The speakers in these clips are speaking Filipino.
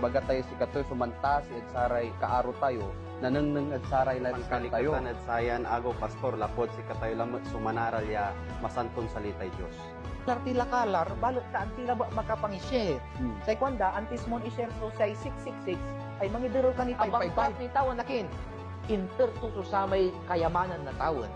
baga tayo si katoy sumantas at saray kaaro tayo nanengneng at saray lan tayo. Kalikutan at sayan ago pastor lapod si katayo lamot sumanaral ya masanton salitay Dios. Tila kalar, balot ka antila ba makapang-share. Say kwanda, antis mon i-share so say 666, ay mangidero ka ni abang bat ni tawon nakin. Interto so sa may kayamanan na tawon.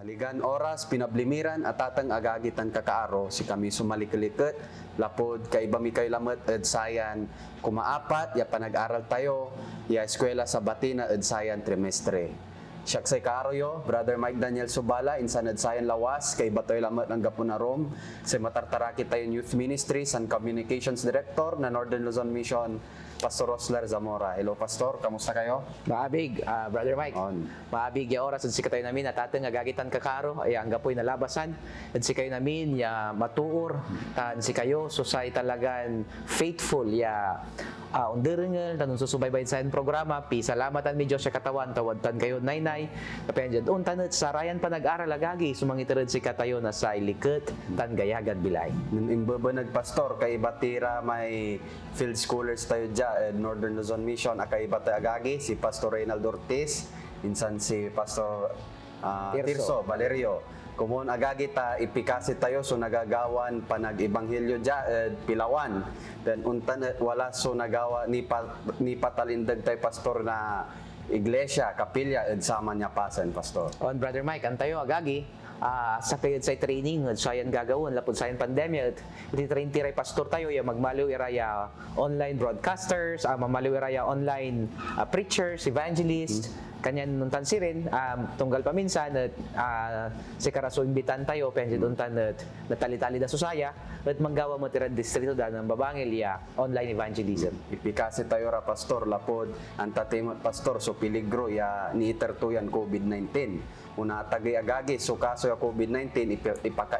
Maligan oras, pinablimiran, at tatang agagitan kakaaro, si kami sumalikalikat, lapod, kaiba mi kayo lamat, ed sayan, kumaapat, ya panag-aral tayo, ya eskwela sa Batina, ed sayan trimestre. Siyak say karoyo, Brother Mike Daniel Subala, insan ed sayan lawas, kay batoy lamat ng Gapunarom, sa matartaraki tayo Youth Ministries and Communications Director na Northern Luzon Mission, Pastor Rosler Zamora. Hello Pastor, kamusta kayo? Maabig, Brother Mike. On. Maabig ya oras, at si kayo namin, at ating agagitan kakaro, ay ang gapoy na labasan, at si kayo namin, ya matuor, tan si kayo, so say talagan faithful, ya underengel, tanong susubaybay sa programa, pi salamatan mi Diyos sa katawan, tawadtan kayo naynay, kapayan dyan, tanot sarayan pa nag-aral agagi, sumangitirid si katayo na sa iliket, tan gayagad bilay. Imbaba nagpastor, kay Batira may field scholars tayo dyan, Northern Luzon Mission, akay Batay Agagi, si Pastor Reynaldo Ortiz, insan si Pastor Tirso Valerio. Kumon agagi ta ipikasi tayo so nagagawan panag-ebanghelyo dyan, Pilawan. Then untan wala so nagawa ni patalindag tayo pastor na iglesia, kapilya, ed sama niya pasan, pastor. On Brother Mike, antayo agagi, sa kayo sa training, sayan gagawin, lapod sayan pandemya, iti-train tiray pastor tayo, ya magmaliw iraya online broadcasters, mamaliw iraya online preachers, evangelists, kanyan nuntan si rin, tunggal paminsan, at si karaso imbitan tayo, pensit untan at natali-tali na susaya, at manggawa mo tiran distrito da ng babangil, ya online evangelism. Ipikasi tayo ra pastor, lapod, ang tatimot pastor, so piligro, ya niitertuyan COVID-19. Una tagay agagi, so kaso ya COVID-19,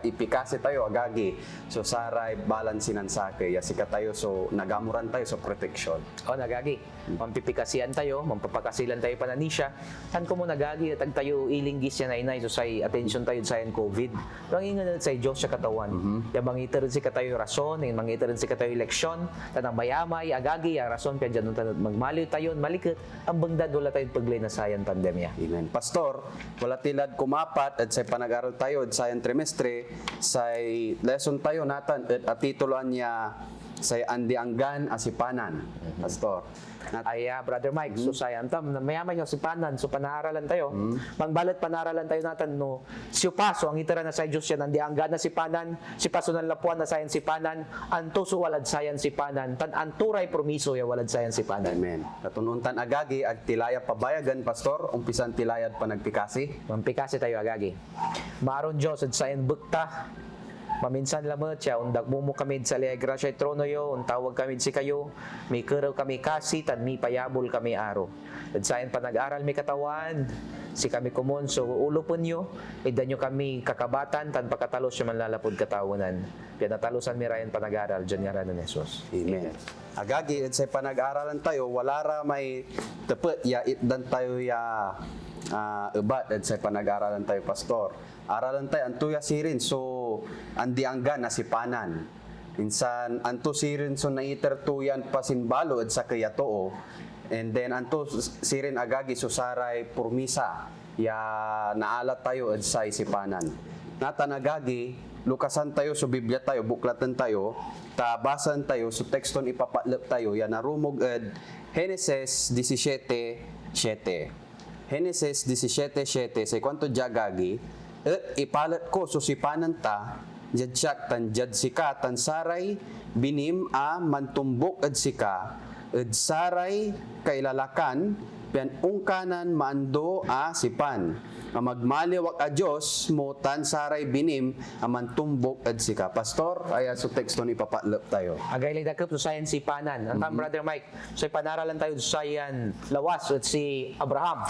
ipikasi tayo agagi, so saray balansinan sa ya sika tayo, so nagamuran tayo sa protection. O nagagi, mampipikasian tayo, mampapakasilan tayo pananisya, saan ko mo nagagi, at tayo ilinggis yan na so say attention tayo sa COVID. Pangingan sa Diyos sa katawan, yung mangitarin si katayo rason, yung mangitarin si katayo eleksyon, tanang mayamay, agagi, ya rason, kaya dyan magmaliw tayo, malikot, ang bangdad wala tayong paglay na sayan pandemya. Amen. Pastor, wala tilad kumapat at sa panag-aral tayo at sayang trimestre, say lesson tayo natan at tituloan niya say Andi Anggan Asipanan. Pastor. Ay, Brother Mike, so sayan tam, mayamay yung sipanan, so panaralan tayo, magbalat panaralan tayo natin, no, siyo paso, ang itara na sa Diyos yan, ang diangga na sipanan, si paso ng lapuan na sayan sipanan, anto so walad sayan sipanan, tan anturay promiso ya walad sayan sipanan. Amen. Katununtan agagi at tilaya pabayagan, Pastor, umpisan tilayad pa nagpikasi. Mampikasi tayo agagi. Maron Diyos, at sayan bukta, maminsan lamot siya, undag mo kami sa legra siya trono yo, untawag kami si kayo, may karaw kami kasi, tan mi payabol kami aro. At sayan pa nag-aral may katawan, si kami kumon, so ulo po nyo, idan nyo kami kakabatan, tan pagkatalos siya manlalapod katawanan. Kaya natalosan mi rayan pa nag-aral, dyan nga ranon Jesus. Amen. Agagi, at sa panag-aralan tayo, wala ra may tepet, ya itdan tayo ya ubat, at sa panag-aralan tayo, Pastor. Aralan tayo, antuya sirin, so andi anggan na sipanan. Insan, anto sirin, so naitertuyan pasinbalo, at sa kaya too. And then, anto sirin agagi, so saray purmisa, ya naalat tayo, at sa isipanan. Natan agagi, lukasan tayo, so Biblia tayo, buklatan tayo, tabasan tayo, so tekston ipapatlap tayo, ya narumog ed Genesis 17:7. Genesis 17:7, say kwanto jagagi, at ipalat ko susipanan ta, jadsak tan jadsika tan saray, binim mantumbok ad sika, ad saray kailalakan, pian ungkanan maando sipan. Magmaliwak a Diyos mo tan saray binim mantumbok ad sika. Pastor, ay so tekston ipapatlap tayo. Agay lang dakap so sayan si Panan. Ang Brother Mike, so panaralan tayo so sayan lawas at si Abraham.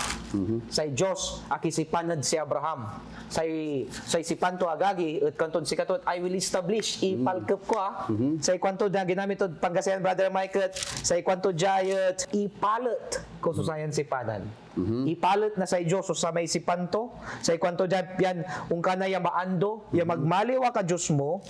Say Diyos, aki si Panad si Abraham. Say si Panto agagi, at kanton si katot, I will establish, ipalkap ko Say kwanto na ginamit to panggasayan Brother Mike, at say kwanto jayat, ipalat ko so sayan si Panan. Ipalit na sa Diyos so sa may sipanto, sa kwanto dyan, yan, kung ka na maando, ya magmaliwa ka Diyos mo,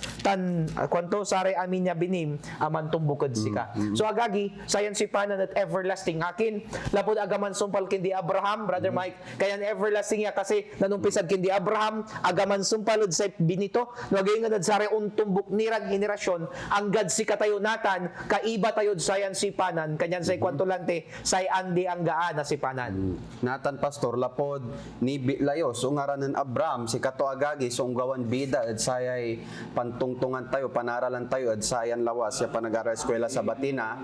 kwanto sare amin niya binim, aman tumbukad sika. So agagi, sayan sipanan at everlasting akin, lapod agaman sumpal kindi Abraham, Brother Mike, kaya everlasting ya kasi nanumpisad kindi Abraham, agaman sumpalod sa binito, nagay nga sare untumbuk nirang henerasyon, ang God si katayo natan, kaiba tayo sayan sipanan, kanyan say kwanto lante, say andi ang gaan na sipanan. Natan pastor lapod ni Bilayo so ngaranan Abraham si kato agagi so gawan bida at sayay pantungtungan tayo panaralan tayo at sayan lawas ya panag-aral eskwela sa Batina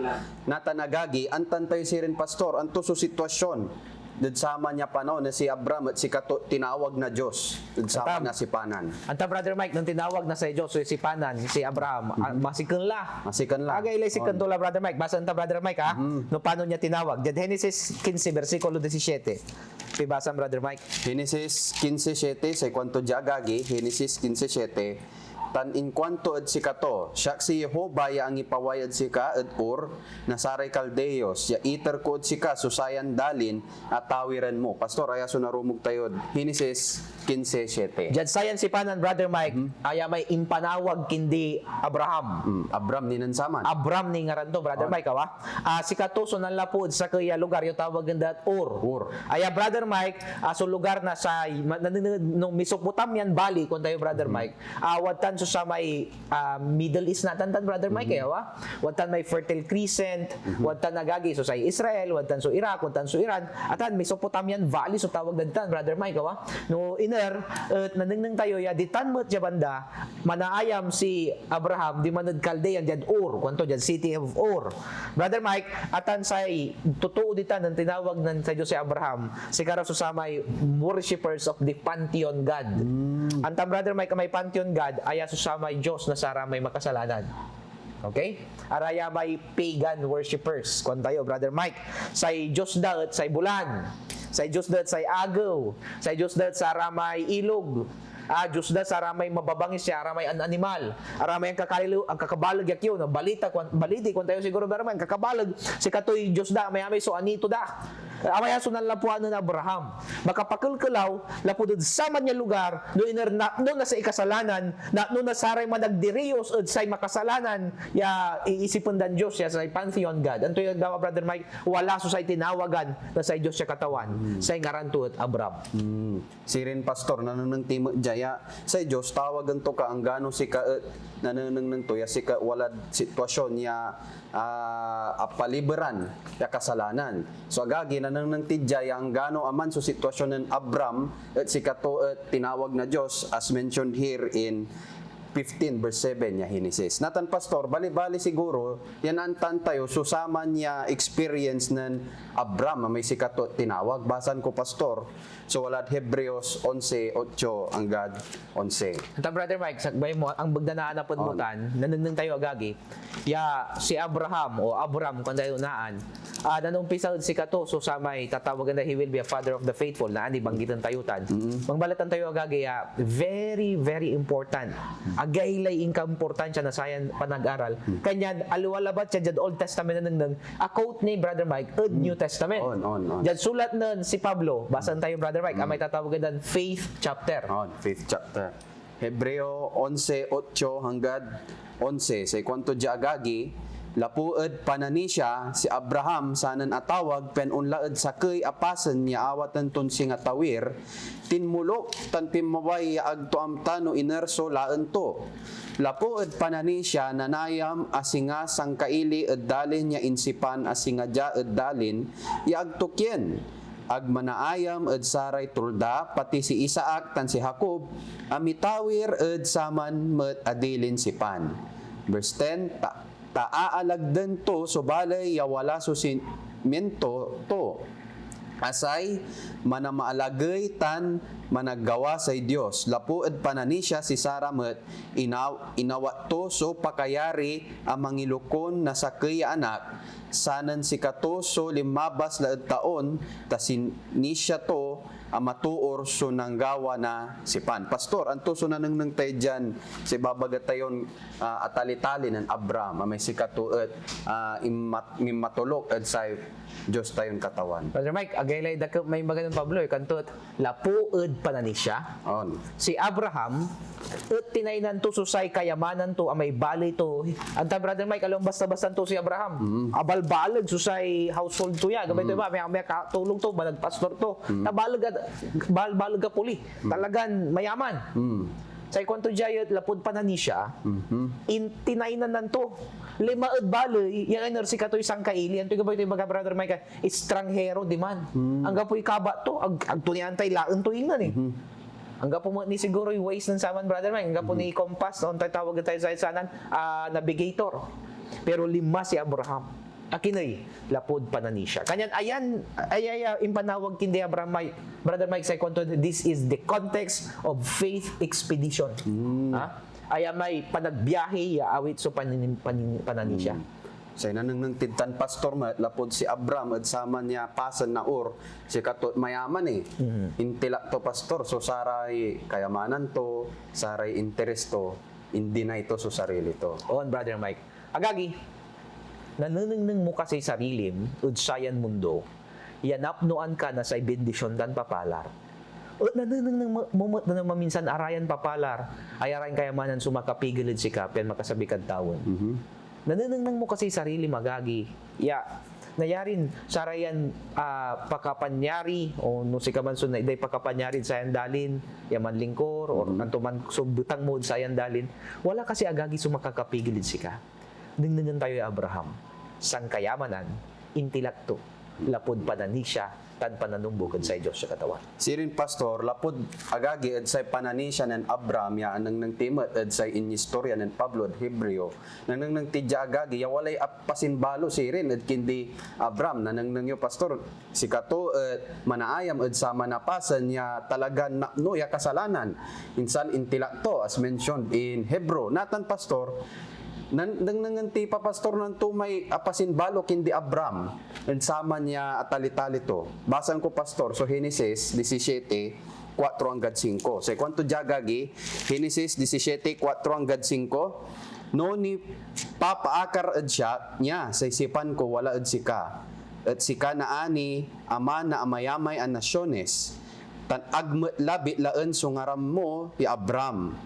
natan agagi antan tayo sirin pastor anto so sitwasyon dad sama niya panahon na si Abraham at si kato tinawag na Diyos dad sama Atam. na si Panan Anta Brother Mike, nung tinawag na sa Diyos, so si Panan, si Abraham, masikan la. masikan lang Agay ilay si Kantola, Brother Mike. Basa nita, Brother Mike, ha? No, paano niya tinawag? Diyan, Genesis 15, versikulo 17. Pibasa, Brother Mike. Genesis 15:7 sa kwanto agagi Genesis 15:7 tan in kwanto ad si kato siya si Jehovah ya ang ipawayad si ka ad Ur na saray Kaldeos ya iter ko ad si ka susayan dalin at tawiran mo pastor aya so narumog tayo Genesis 15:7 Diyan, sayan si Panan, Brother Mike, aya may impanawag kindi Abraham. Abram ni nansaman Abram ni nga ranto, Brother Mike, awa? Si Katuso ng lapod sa kaya lugar, yung tawag ganda at Ur. Aya, Brother Mike, so lugar na sa, nung Mesopotamian Valley, kung tayo, Brother Mike, watan so sa may Middle East natin, Brother Mike, awa? Watan may Fertile Crescent, watan nagagi, so sa Israel, watan so Iraq, watan so Iran, atan Mesopotamian Valley, so tawag ganda, Brother Mike, awa? No, iner, naningning tayo, ya, ditan mo't ya banda, manaayam si Abraham, di manad Kaldean, dyan Ur, kwanto dyan, city of Ur. Brother Mike, atan say, totoo ditan, ang tinawag ng sa Diyos si Abraham, si karaso sa may worshippers of the Pantheon God. Antam, Brother Mike, may Pantheon God, aya sa may Diyos na sara may makasalanan. Okay? Araya may pagan worshippers. Kung tayo, Brother Mike, say Diyos daat, say bulan, say Diyos daat, say agaw, say Diyos daat, sa aramay ilog, Diyos da sa aramay mababangis siya, aramay an animal, aramay ang kakabalag yakyo, na baliti kung tayo siguro baraman, kakabalag, si katoy Diyos da, may so anito da. Amaya so ng lapuan ng Abraham. Makapakulkulaw, lapudod sa man niya lugar, doon na sa ikasalanan, doon na saray managdirios at say makasalanan, ya iisipon dan Diyos, ya sa Pantheon God. Anto yung gawa, Brother Mike, wala so say tinawagan na sa Diyos siya katawan, say ngaranto at Abraham. Sirin pastor nanunang timo jaya sa Diyos tawagan to ka ang gano si ka nanunang to ya si ka walad sitwasyon ya apaliberan ya kasalanan so agagi nanunang tidjaya ang gano aman so sitwasyon ng Abram at si kato tinawag na Diyos as mentioned here in 15 verse 7 niya Genesis. Natan pastor, bali-bali siguro, yan antan tayo, susama niya experience ng Abram, may sikato tinawag. Basan ko pastor, so walad Hebreos 11:8 ang God 11. Ito, Brother Mike, sagbay mo, ang bagdanaan na punmutan, nanunang tayo agagi, ya si Abraham o Abram, kung tayo naan, nanumpisa si kato, so sa may tatawagan na he will be a father of the faithful, na ani banggitan tayutan. Mangbalatan tayo agagi, very, very important. Agaylay ingka importansya na sayan panag-aral. Kanyan, aluwalabat siya dyan Old Testament na nang a quote ni Brother Mike, New Testament. On. Dyan sulat nun si Pablo, basan tayo Brother Mike, may tatawagan ng faith chapter. Faith chapter. Hebreo 11:8 hanggang 11. Sa kwanto di agagi, lapued pananisya si Abraham sanan atawag penunlaed sakay apasen niya awatan ton singa tawir tinmulok tan pimaway agto amtano inerso laen to lapued pananisya nanayam asinga sangkaili ed dalin niya insipan asinga ja ed dalin iagtokyen agmanaayam ed saray tulda pati si Isaac tan si Jacob amitawir ed saman met adilin sipan. Verse 10 taaalagden to so balay ya wala susimento to asay manamaalagay tan managgawa sa Dios lapued pananisya si Sara met inawa to so pakayari ang mangilukon na sakay anak sanan si kato so limabas laed taon ta sinisya to amatuor so nanggawa na si Pan. Pastor, anto so nanang tayo dyan, si babagatayon atali-tali ng Abraham, may sikatuot, matulog at sa Diyos tayon katawan. Brother Mike, agaylay may maganon Pablo, kantot, lapuod pa na ni siya. On. Si Abraham, at tinainan to susay kayamanan to, amay balay to. Anta Brother Mike, alam basta-basta to si Abraham. Abal-balag susay household to ya. Gabay to ba, may katulong to, balag pastor to. Bal-balag ka puli. Talagan mayaman. Sa ikonto jayot, lapod pa na ni siya, tinainan nanto. Lima at balay, yung energy ka to isang kaili. Ang tuyo ba ito yung mga Brother Mike, estranghero di man. Ang gapoy kaba to, ang tuniantay laan to yun eh. Ang gapo mo ni siguro yung ways ng saman Brother Mike, ang gapo ni compass, noon tayo tawag tayo sa isanan, navigator. Pero lima si Abraham. Akinay, lapod pa na ni siya. Kanyan, ayaya, impanawag kindi Abraham Mike, Brother Mike, sa konto, this is the context of faith expedition. Ha? Ay may panagbiyahe ya awit so panani siya. Sa nanang nang tintan pastor lapod si Abraham at sama niya pasan na si katot mayaman intila to pastor so saray kayamanan to saray interest to hindi na ito so sarili to. On Brother Mike. Agagi. Nananang mo kasi sarilim udsayan mundo. Yanapnoan ka na sa bendisyon dan papalar. O nananang momot na maminsan arayan papalar, ay arayan kayamanan sumakapigilid si kapen makasabikad tawon. Nananang mo kasi sarili magagi. Nayarin sarayan pakapanyari o no si kaman so day pakapanyari sa dalin, yaman lingkor or antuman subutang mo sa dalin. Wala kasi agagi sumakakapigilid si ka. Ningningan tayo Abraham. Sang kayamanan, intilakto, lapod pa na ni siya, tan pananumbugan sa Diyos sa katawan. Sirin pastor lapod agagi at sa pananisya ng Abraham ya nang timat at sa inistorya ng Pablo at Hebreo nang tidya agagi ya walay pasinbalo sirin at kindi Abraham nang yo pastor si kato manaayam at sa manapasan ya talaga no ya kasalanan insan intilakto as mentioned in Hebrew natan pastor nanganti pa pastor nanto may apasinbalo kindi Abraham and sama niya atali-tali to. Basan ko pastor so Genesis 17:4 hanggang 5. Sa kwanto jagagi Genesis 17:4 hanggang 5 no ni papaakar ad siya niya sa isipan ko wala ad sika. At sika na ani ama na amayamay an nasyones tan agmet labi laan so ngaram mo ti Abraham.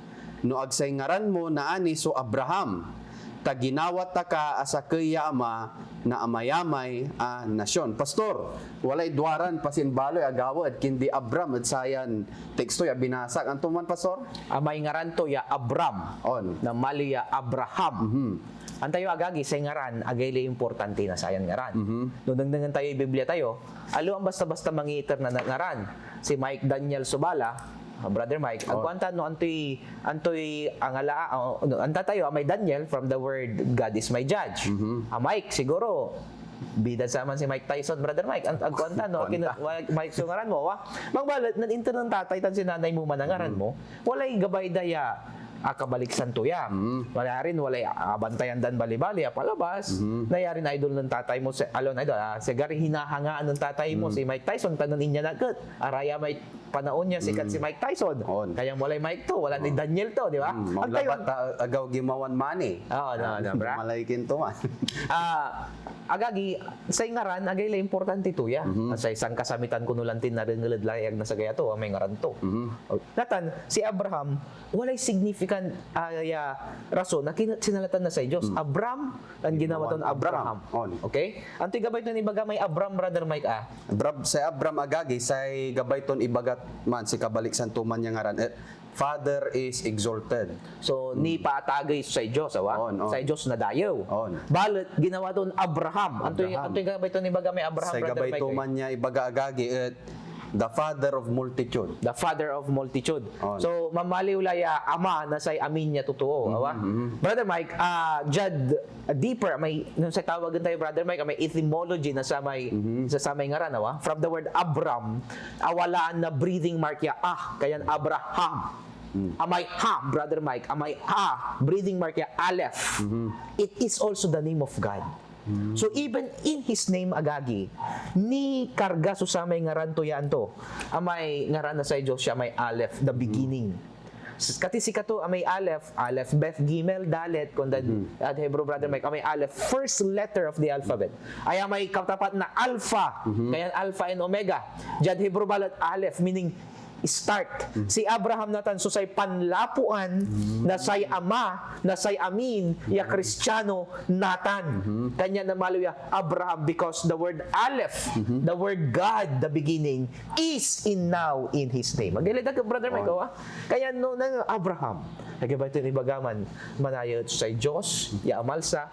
No agsay ngaran mo na ani so Abraham. Taginawat ta ka asa kaya ama na amayamay a nasyon. Pastor, walay duaran pasinbaloy agawad kindi Abraham at sayan teksto ya binasak. Anto man pastor? Amay ngaran to ya Abram. On. Na mali ya Abraham. Antayo agagi sa ngaran agayle importante na sayan ngaran. No dangdangan tayo Biblia tayo, alo ang basta-basta mangiiter na ngaran. Si Mike Daniel Subala, Brother Mike, ang kwanta no antoy ang anta tayo may Daniel from the word God is my judge. Mike siguro bida sa man si Mike Tyson, Brother Mike. Ang kwanta no Mike sungaran mo wa. Magbalat nan inter ng tatay tan si nanay mo manangaran mo. Walay gabay daya akabalik santuya. Wala rin walay abantayan dan bali-bali palabas. Nayarin idol ng tatay mo si alon idol sigari hinahangaan ng tatay mo si Mike Tyson tanan niya nagat. Araya may panaon niya sikat si Mike Tyson. Kaya walay Mike to, wala ni Daniel to, di ba? Maglabat agaw gimawan money. Oo, no, bra. Malaykin to man. Agagi sa ngaran agay la importante to ya. Sa isang kasamitan kuno lang tin narengeled layag na sa gaya to, may ngaran to. Natan si Abraham walay significant rason na sinalatan na sa Dios. Abraham ang ginawa ton Abraham. Okay? Anti gabay ton ibaga may Abraham Brother Mike Sa Abraham agagi say gabay ton ibagat man si kabalik santuman niya ngaran. Father is exalted. So, ni paatagay sa Diyos, awa? Sa Diyos na dayaw. Balit, ginawa doon Abraham. Antoy gabay ito ni baga may Abraham, sa Brother Mike. Sa gabay ito man niya ibagaagagi at the father of multitude. The father of multitude. So, mamaliw laya ama na say amin niya totoo, awa? Brother Mike, Jad, deeper, may, nung sa tawagan tayo, Brother Mike, may etymology na sa may, sa may ngaran, awa? From the word Abram, awalaan na breathing mark ya, kayan Abraham. Amay Brother Mike, amay breathing mark ya, Aleph. It is also the name of God. So even in His name agagi, ni karga susamay ngaran to yan to. Amay ngaran na sa Diyos siya may Aleph, the beginning. Kati si kato amay Aleph, Beth, Gimel, Dalet, kundan at Hebrew brother Mike, amay Aleph, first letter of the alphabet. Ay amay katapat na Alpha, kaya Alpha and Omega. Jad Hebrew balat Aleph, meaning start. Si Abraham natan so say panlapuan na say ama, na say amin, ya Kristiyano natan. Kanya na maluya Abraham because the word Aleph, the word God, the beginning, is in now in His name. Magdalidag brother Mike, kaya no nang Abraham. Nagibay ito ni Bagaman, manayot sa Diyos, ya amalsa,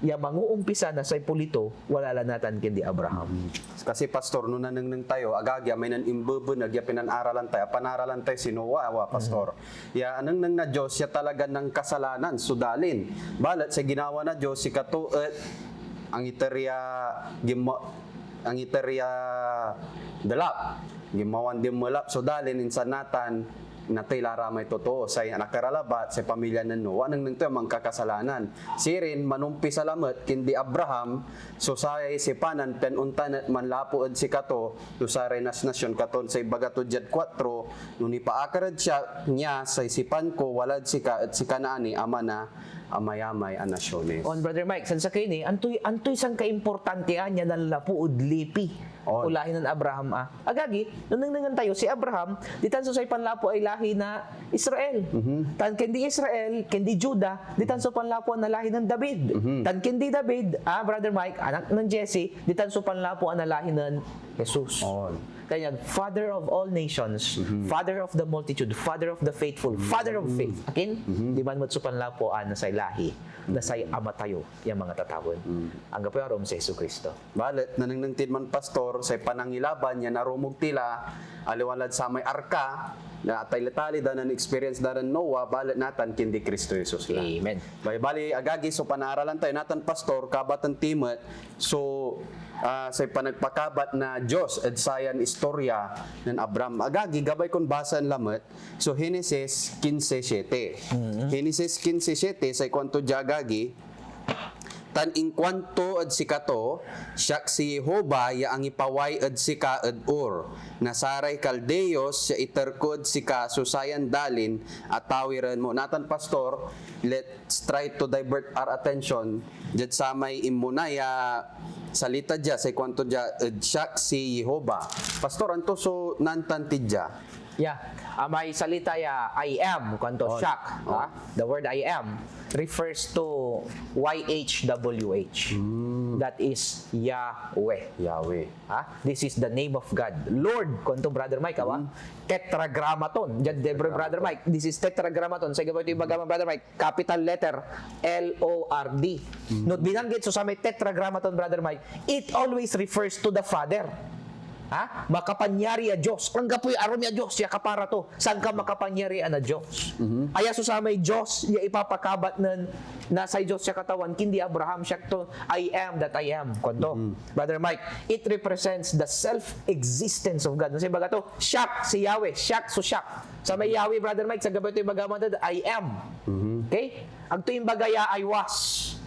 ya manguumpisa na sa pulito, wala lang natin kindi Abraham. Kasi pastor, nung nanang tayo, agagya, may nanimbubo, nagya pinanaralan tayo, panaralan tayo si Noah, pastor. Ya, anang nang na Diyos, siya talaga ng kasalanan, sudalin. Balat sa ginawa na Diyos, si katuet, ang iterya dalap, gimawan dimulap, sudalin, insanatan, natay laramay totoo sa nakaralabat sa pamilya ng Noah nang nito ang kakasalanan. Sirin manumpi salamat kindi Abraham so say si panan penuntan at manlapuod si kato to sa renas nasyon katon sa ibagato jad 4 nuni paakarad siya niya sa isipan ko walad si ka at si Kanaani ama na amayamay ang nasyones. On brother Mike, san sa kini antoy sang kaimportante anya ng lapuod lipi. Ulahin ng Abraham agagi nung tayo si Abraham ditan so say panlapo ay lahi na Israel. Tan kendi Israel kendi Juda ditan so panlapo na lahi ng David. Tan kendi David brother Mike anak ng Jesse ditan so panlapo na lahi ng Jesus. Kaya Father of all nations, Father of the multitude, Father of the faithful, Father of faith. Akin, di man mo panlapo na say lahi, na say ama tayo, yung mga tatawon. Ang gapayarom sa Yesu Kristo. Balit, nanangtid man pastor, sa panangilaban niya narumog tila, aliwalad sa may arka, na atay-latali da ng experience da ng Noah, balit natan kindi Kristo Jesus lang. Amen. Bali, agagi, so panaralan tayo, natan pastor, kabatan Timot, so, sa panagpakabat na Diyos at sayan istorya ng Abraham. Agagi, gabay kong basan lamat. So, Genesis 15:7. Genesis 15:7, sa kwanto agagi, tan inkwanto ad sikato, siyak si Jehovah ya ang ipaway ad sika ad Ur. Nasaray Kaldeos, siya iterkod sika susayan dalin at tawiran mo. Natan pastor, let's try to divert our attention. Diyat sa may imunaya salita dya, sa kwanto dya, siyak si Jehovah. Pastor, anto so nantanti dya? Yeah. May salita ya I am kanto shock. The word I am refers to YHWH. That is Yahweh. Yahweh. This is the name of God. Lord kanto brother Mike tetragrammaton. Brother Mike, this is tetragrammaton. Sa gabay ito ibagaman brother Mike, capital letter LORD. Not binanggit so sa may tetragrammaton brother Mike, it always refers to the Father. Makapanyari a Diyos. Ang gapoy arom ya Diyos, ya kapara to. Saan ka makapanyari na Diyos? Aya so sa may Diyos, ya ipapakabat ng nasa Diyos siya katawan, kindi Abraham siya to, I am that I am. Kwento. Brother Mike, it represents the self-existence of God. Nasa baga to, Shak, si Yahweh. Shak, so Shak. Sa may Yahweh, Brother Mike, sa gabi ito yung bagaman I am. Okay? Ang ito yung bagaya, I was.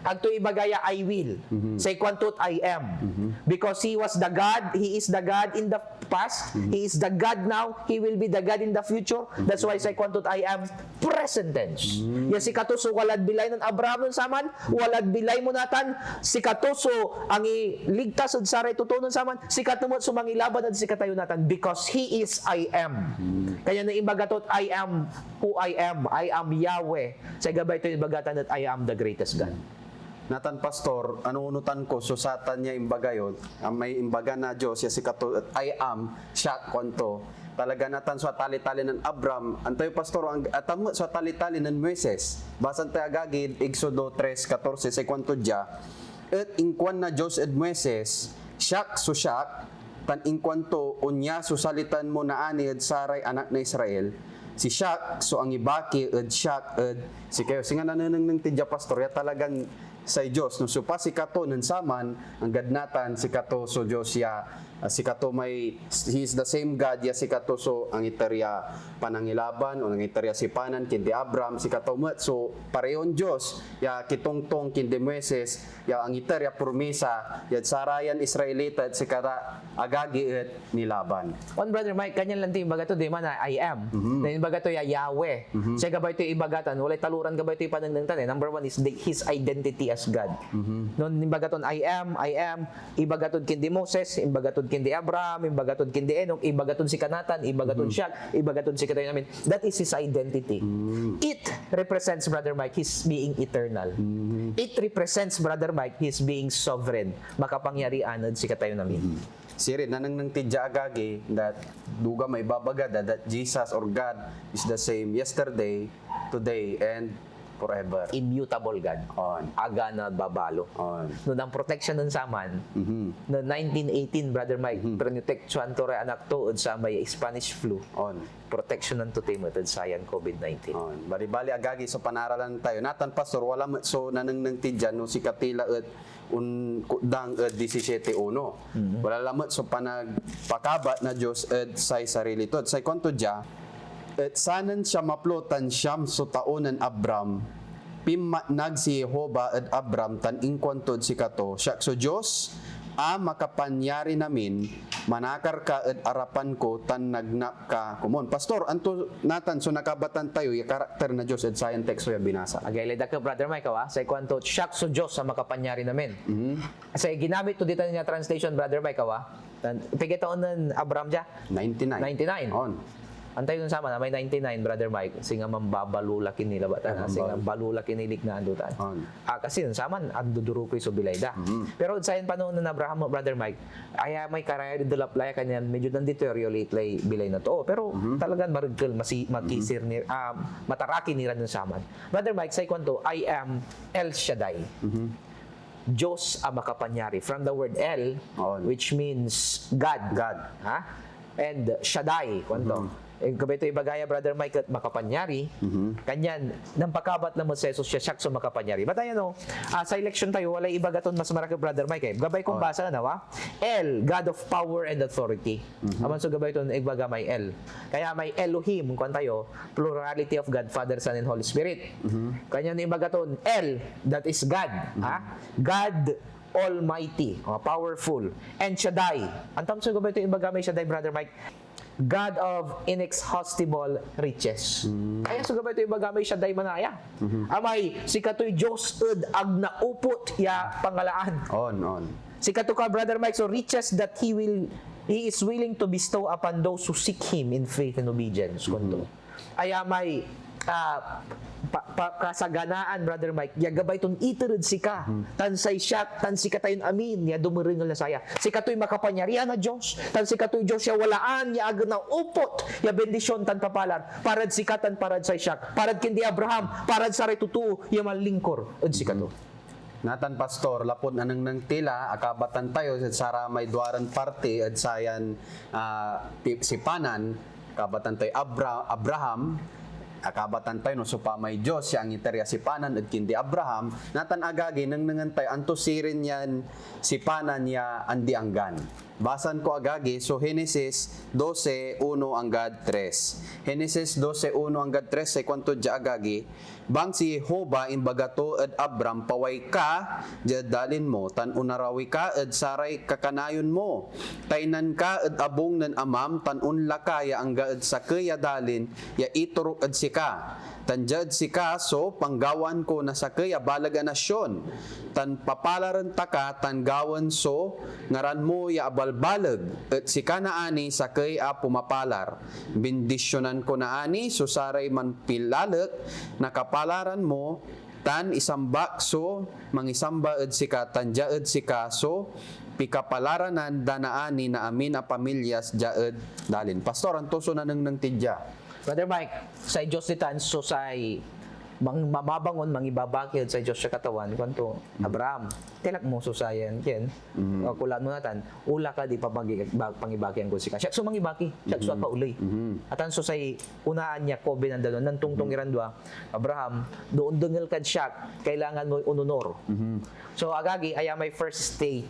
Ang to ibagaya I will. Say kwantot I am. Because He was the God, He is the God in the past, He is the God now, He will be the God in the future. That's why say kwantot I am present tense. Yan si katuso walad bilay ng Abraham nun saman, walad bilay mo natan, si katuso ang iligtas od saray totoo nun saman, si katumot sumangilaban at si katayo natan because He is I am. Kaya na imbagatot I am who I am Yahweh. Sa gabay ito ibagatan that I am the greatest God. Natan pastor, ano unutan ko so satan niya imbaga yon, ang may imbaga na Diyos ya si kato I am siya kwanto. Talaga natan sa tali-tali ng Abram, antayo pastor ang atamo sa tali-tali ng Moises. Basan tayo agagid Exodo 3:14 sa kwanto dia. Et inkwan na Diyos ed Moises, siyak so siyak tan inkwanto unya susalitan mo na ani ed saray anak na Israel. Si Shak, so ang ibaki, siyak, si kayo. Singa nananang ng tidya pastor, ya talagang sa Dios no so pa si kato nan saman ang gadnatan si kato so Dios ya si kato may he is the same God ya si kato so ang itarya panangilaban o ang itarya si panan kindi Abraham si kato met so pareyon Dios ya kitongtong kindi Moises ya ang itarya promesa ya sarayan Israelita at si kata agagi et nilaban. On Brother Mike, kanyan lang yung bagato, di man na I am. Then yung bagato ya Yahweh. Siya gabay ito ibagatan, walay taluran gabay ito ipanangdangtan. Number one is his identity as God. Noon yung bagaton I am, ibagaton kindi Moses, ibagaton kindi Abraham, ibagaton kindi Enoch, ibagaton si Kanatan, ibagaton Shak, ibagaton si Katayo namin. That is his identity. It represents, Brother Mike, his being eternal. It represents, Brother Mike, his being sovereign. Makapangyarihan si Katayo namin. Siri nanang nang tidya agagi that duga may babagada that Jesus or God is the same yesterday, today, and forever. Immutable God. On. Aga na babalo. On. Noon ang protection nun saman, no 1918, Brother Mike, pero protection to re anak to sa may Spanish flu. On. Protection ng to timotod sayan COVID-19. On. Bali-bali agagi so panaralan tayo. Natan pastor wala so nanang nang tidya no si katila et kudang 17:1. Wala lamot so panagpakabat na Dios et say sarili to. Say konto dia et sanan siya maplotan siyam so taonan Abram pimmatnag si Jehova et Abram tan ingkwantod si kato siya so Dios makapanyari namin manakar ka et arapan ko tan nagnap ka kumon pastor anto natan so nakabatan tayo yung karakter na Dios et sayan teksto ya binasa Agay ka, Brother Mike, sa kwanto, siyak so Diyos sa makapanyari namin. Kasi ginamit to dito niya translation, Brother Mike, pigitaon ng Abraham dya? 99 99. on Antay nun sama na may 99, Brother Mike. Singa mambabalulakin nila batan. Singa balulakin nilik na andutan. Kasi nun sama, anduduro ko yung subilayda. Pero sayan pa noon na Abraham, Brother Mike, ay may karaya dulap laya kanyan, medyo nandito-riolate lay bilay na to. Pero talagang marugkal, makisir ni, mataraki nila nun saman. Brother Mike, say kwanto, I am El Shaddai. Diyos ang makapanyari. From the word El, which means God. God. Ha? And Shaddai, kwanto. Kabay ito ibagaya, Brother Mike, at makapanyari. Kanyan, nang pakabat na mo sa Jesus, siya so makapanyari. But ayan sa election tayo, wala ibagaton mas marami, Brother Mike. Gabay kong basa na nawa. El, God of power and authority. Aman so gabay ito, ibaga may El. Kaya may Elohim, kung tayo, plurality of God, Father, Son, and Holy Spirit. Kanyan ibagaton, El, that is God. God Almighty, powerful. And Shaddai. Antam so gabay ito ibaga may Shaddai, Brother Mike. God of inexhaustible riches. Kaya so gabay ito ibagamay siya day manaya. Amay, si katoy Diyos ed ag naupot ya pangalaan. On. Si kato ka, Brother Mike, so riches that He is willing to bestow upon those who seek Him in faith and obedience. Kundo. Ay amay, kasaganaan, Brother Mike, ya gabay ton iterud sika, tan say siya, tan sika tayon amin, ya dumiringal na saya. Sika to'y makapanyarihan na Diyos, tan sika to'y Diyos ya walaan, ya agad na upot, ya bendisyon tan papalar, parad sika tan parad say siya, parad kindi Abraham, parad sa retutu, ya malingkor, ud sika to. Natan pastor lapod anang nang tila akabatan tayo sa sara may duaran parte at sayan si panan kabatan tayo Abraham akabatan tayo no so pa may Diyos siya ang iterya si panan at kindi Abraham natan agagi nang nangantay anto sirin yan si panan ya andi anggan basan ko agagi so Genesis 12:1 hanggang 3 Genesis 12:1 hanggang 3 say kwanto dya agagi bang si Jehova imbagato ed Abram paway ka dalin mo tan unarawi ka ed saray kakanayon mo taynan ka ed abong nen amam tan unla ka ya angga ed sakya dalin ya iturok ed sika tan jud sika so panggawan ko na sakya balaga nasyon tan papalaran taka tan gawan so ngaran mo ya abalbalag ed sika na ani sakya pumapalar bendisyonan ko na ani so saray man pilalek nakapalaran mo tan isamba so mangisamba ed sika tan jaed sika so pikapalaranan danaani na amin a pamilyas jaed dalin pastor anto so nanang tidya. Brother Mike, sa Diyos nitan so say mabangon, mangibabakid sa Diyos sa katawan, kwanto, Abraham, tilak mo susayan, ken, kulaan mo natan, ula ka di pa pangibaki ang gusika. Siya, so mangibaki, siya, so pa uloy. At ang susay, unaan niya, ko binandalo, nang tungtong irandwa, Abraham, doon dungil kad siya, kailangan mo ununor. So, agagi, ay may first stage,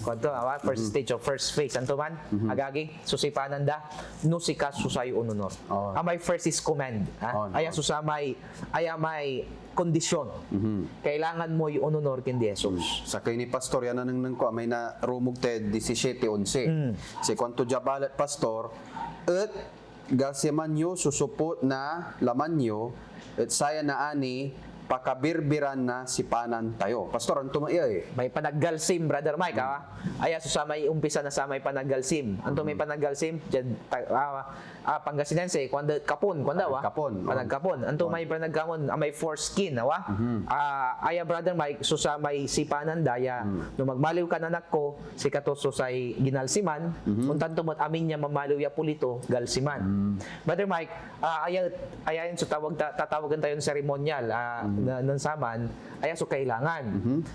kwanto, first stage o first phase, anto man, agagi, susipanan da, nusika susay ununor. May first is command, ay susamay, ay may kondisyon. Kailangan mo yung ununor kindi Jesus. Sa kay ni pastor yan nang ko may na rumog ted 17:11. Si kwanto jabalat pastor et gasimanyo susupot na lamanyo et saya na ani pakabirbiran na si panan tayo. Pastor, ang tumaya May panaggalsim, Brother Mike, Aya, may umpisa na sa may panaggalsim. Anto may panaggalsim? Diyan, Pangasinense, kwanda kapon, Kapon. Panagkapon. Anto may panagkamon, may foreskin, Aya, Brother Mike, may sipanan daya. No magmaliw ka nanak ko, si kato susay ginalsiman, untan tumot amin niya mamaliw ya pulito, galsiman. Brother Mike, aya yun, so tatawagan tayo ng seremonyal, ng saman, aya so kailangan.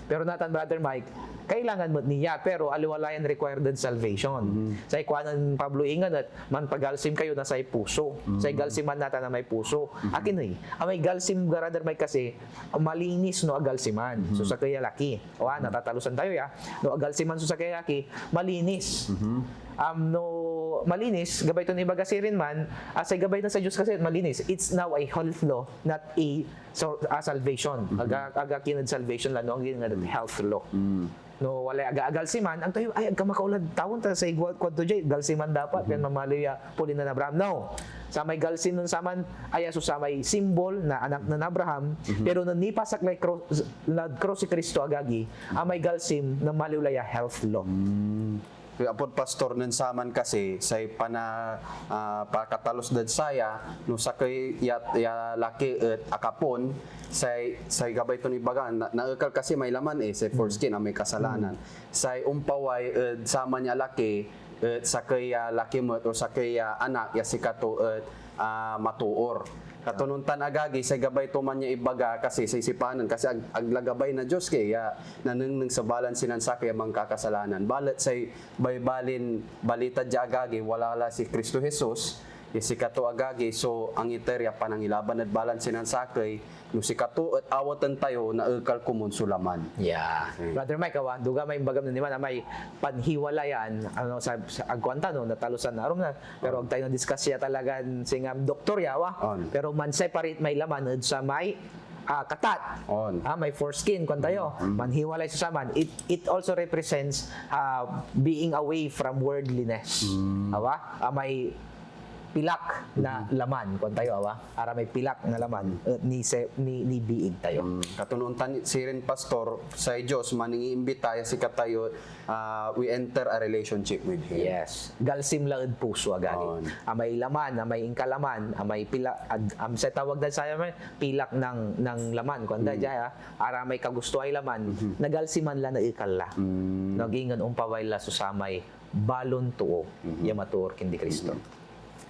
Pero natan, Brother Mike, kailangan mo niya, pero aliwalayan required din salvation. Sa ikuanan Pablo ingan at man pagalsim kayo na sa puso. Sa galsiman nata na may puso. Akin may galsim, Brother Mike, kasi malinis no agalsiman. So sa kaya laki. Natatalusan tayo ya. No agalsiman so sa kaya laki, malinis. No malinis, gabay ito ni Bagasirin man, sa gabay na sa Diyos kasi malinis. It's now a health law, not a salvation. Aga kinad salvation lang, no? Ang ginag health law. No, wala aga-agal si man, ang tayo, ay, agka makaulad tawon ta sa igwad kwadto jay, galsiman dapat, yan mamaliya, puli na Abraham. No, sa may galsim nun saman, ay aso sa may symbol na anak na Abraham, pero nang nipasak na cross si Kristo agagi, may galsim na maliwlaya health law. Kaya apod pastor ng saman kasi say pakatalos dad saya no sa kay ya laki et akapon say gabay ton ibaga naekal kasi may laman say foreskin may kasalanan. Say umpaway sama niya laki et sa kay laki mo o sa kay anak ya sikato et matuor. Katununtan agagi sa gabay to man niya ibaga kasi sa isipanan kasi aglagabay na Dios kay naneng sa balan sinansa kay mang kakasalanan. Balat say baybalin balita di agagi wala si Kristo Jesus si kato agagi so ang iterya panangilaban at balan sinansakay no si kato at awatan tayo na ekal kumun sulaman. Yeah. Brother Mike, duga may bagam na naman may panhiwalayan sa agkwanta no natalusan na aron na pero ag tayo na discuss siya talagan singam doktor yawa. Pero man separate may laman sa may katat. May foreskin kung tayo. Manhiwalay sa saman. It also represents being away from worldliness. May pilak na laman kung tayo ara may pilak na laman ni biig tayo. Katununtan si rin pastor sa Dios maningiimbita si katayo we enter a relationship with him. Yes. Galsim laed puso agani. May laman, may ingkalaman, may pilak sa tawag dahil sa may pilak ng laman kung daya ara may kagusto ay laman nagalsiman la na ikalla. Nagingan umpaway la susamay balon tuo ya matuor kindi Kristo.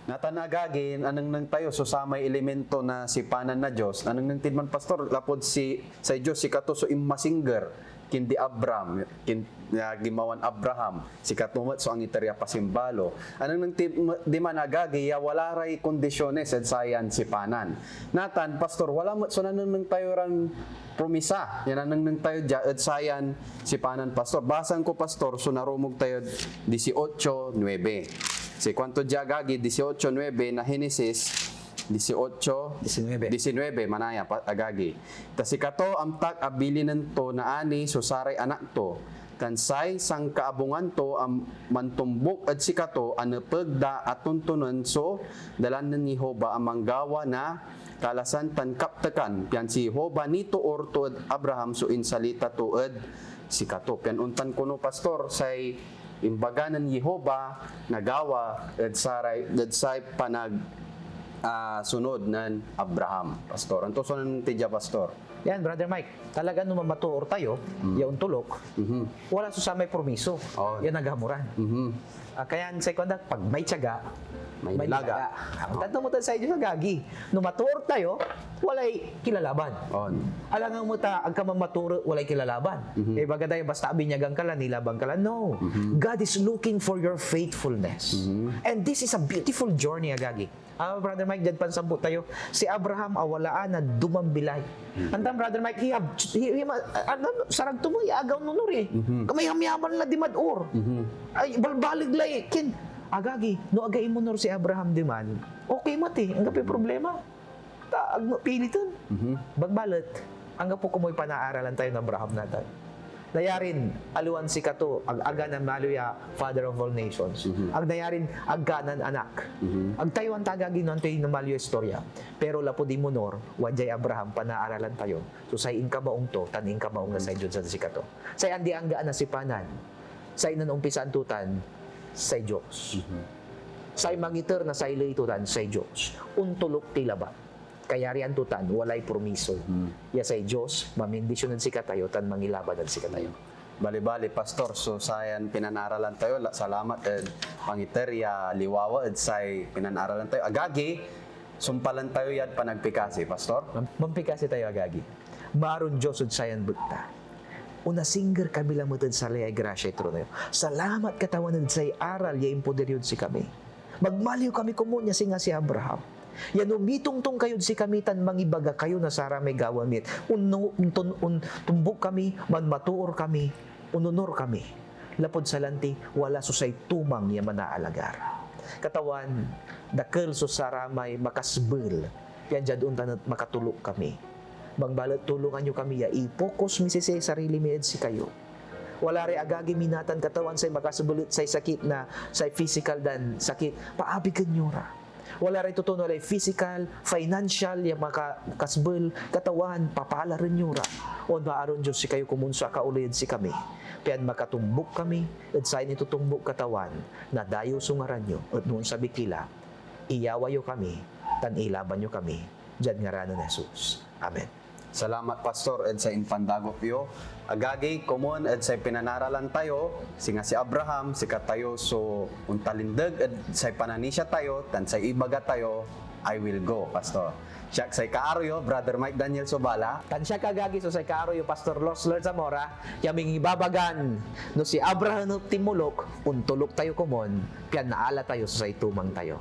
Natanagagin anang nang tayo so sa may elemento na si panan na Dios anang nang tidman pastor lapod si sa Dios si kato so imasinger kindi Abraham gimawan Abraham si katumat so ang iterya pasimbalo anang nang di man agagi ya wala ray kondisyones ed sayan si panan natan pastor wala mo so nanang nang tayo ran promisa yan nang nang tayo ja ed sayan si panan pastor basan ko pastor so narumog tayo 18:9 si kwanto diagagi 18:9 na Genesis 18:19 manaya agagi. Ta si kato amtak abilinan to na ani so saray anak to kansay sang kaabungan to am mantumbok at si kato anepegda at tuntunan so dalanan ni Jehova ang manggawa na kalasan tan kaptekan pian si Jehova nito or to Abraham so insalita to si kato pian untan kuno pastor say imbaganan Yehova nagawa at say panag sunod nan Abraham pastor anto so nan tidya pastor yan Brother Mike talaga nung mamatuor tayo yaon tulok wala sa may promiso yan nagamuran kaya sa kondak pag may tiyaga May nilaga. Ang tanto mo sa inyo sa gagi. No matuor tayo, walay kilalaban. On. Alangang mo ta, agka mamaturo, walay kilalaban. Eh, baga tayo, basta abinyagang ka lang, nilabang ka lang. No. God is looking for your faithfulness. And this is a beautiful journey, agagi. Brother Mike, dyan pansabot tayo. Si Abraham, awalaan na dumambilay. Antam, Brother Mike, sarag to mo, iagaw nunur eh. Kamayam-yaman na di madur. Ay, balbalig lay, kin. Agagi, no agay mo nur si Abraham di man. Okay mati, ang gapi problema. Piliton. Bagbalot, ang gapo kumoy panaaralan tayo ng Abraham natin. Nayarin, aluan si Kato, aga na maluya, Father of all nations. Ag nayarin, agganan anak. Ag tayo ang tagagin nun tayo na maluya istorya. Pero lapo di mo nor, wajay Abraham, panaaralan tayo. So say in kabaong to, taning kabaong na sa Diyos sa si Kato. Say andi anggaan na si Panan. Say nan umpisaan tutan, say Diyos. Say mangiter na say laytutan, say Diyos. Untulok tilaba. Kaya riyan tutan, walay promiso. Ya say Diyos, mamindisyonan si katayo, tan mangilabadan si katayo. Bali-bali, Pastor. So, sayan pinanaralan tayo. Salamat, pangiter, ya liwawa, say pinanaralan tayo. Agagi, sumpalan tayo yan panagpikasi, Pastor. Mampikasi tayo agagi. Maron Diyos ud sayan butta. Una singer kami lang mutad sa layay grasya ito na yun. Salamat katawanan say aral, ya impoder yun si kami. Magmaliw kami kumunya si nga si Abraham. Yan umitungtong kayo si kamitan, mangibaga kayo na sara may gawamit. Tumbok kami, manmatuor kami, ununor kami. Lapod sa lanti, wala susay tumang ya manaalagar. Katawan, dakil so sara may makasbel. Yan dyan untan makatulog kami. Magbalat tulungan nyo kami, ya ipokus mi si sarili mi si kayo. Wala rin agagi minatan katawan say makasubulit say sakit na say physical dan sakit. Paabigan nyo ra. Wala rin tutuno rin physical, financial, yung makasbel, katawan, papala rin nyo ra. O maaron Diyos si kayo kumunsa kaulid si kami. Piyan makatumbok kami, at sa initutumbok katawan, na dayo sungaran nyo, at noon sa bikila, iyawayo kami, tan ilaban nyo kami, dyan nga ranon Jesus. Amen. Salamat, Pastor, ed sa impandagop yo. Agagi, common, ed sa pinanaralan tayo, singa si Abraham, si katayo, so untalindag, ed sa pananisya tayo, tan sa ibaga tayo, I will go, Pastor. Siya say kaaro yo, Brother Mike Daniel Sobala. Tansya kagagi so sa karo yung Pastor Losler Zamora, yaming ibabagan no si Abraham no timulok, untulok tayo kumon, piyan naala tayo so sa itumang tayo.